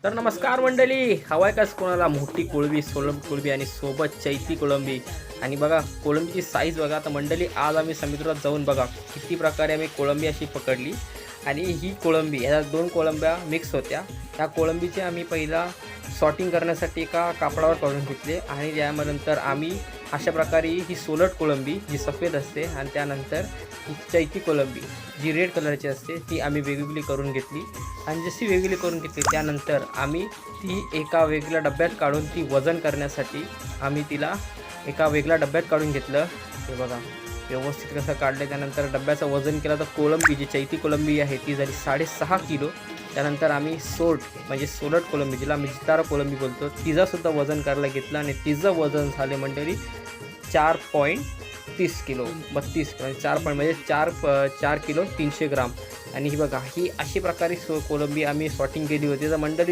तर नमस्कार मंडळी, हवाय काच कोणाला मोठी कोळंबी, सोलम कोळंबी आणि सोबत चैती कोळंबी. आणि बघा कोळंबीची साईज बघा. तर मंडळी आज आम्ही समुद्रात जाऊन बघा किती प्रकारे आम्ही कोळंबी अशी पकडली. आणि ही कोळंबी ह्या दोन कोळंब्या मिक्स होत्या. ह्या कोळंबीचे आम्ही पहिला सॉर्टिंग करण्यासाठी एका कापडावर काढून घेतले आणि त्यानंतर आम्ही अशा प्रकारे ही सोलट कोळंबी जी सफेद असते आणि त्यानंतर ही चैती कोळंबी जी रेड कलरची असते ती आम्ही वेगवेगळी करून घेतली. आणि जशी वेगळी करून घेतली त्यानंतर आम्ही ती एका वेगळ्या डब्यात काढून ती वजन करण्यासाठी आम्ही तिला एका वेगळ्या डब्यात काढून घेतलं. हे बघा व्यवस्थित कसं काढलं. त्यानंतर डब्याचं वजन केलं तर कोळंबी जी चैती कोळंबी आहे ती झाली 6.5 किलो. त्यानंतर आम्ही सोट म्हणजे सोलट कोळंबी जिला आम्ही जितारा कोळंबी बोलतो तिचंसुद्धा वजन करायला घेतलं आणि तिचं वजन झाले मंडळी 4.30 किलो 32 म्हणजे 4 किलो 300 ग्राम. आणि ही बघा ही अशी प्रकारे कोळंबी आम्ही सॉर्टिंग केली होती. तर मंडळी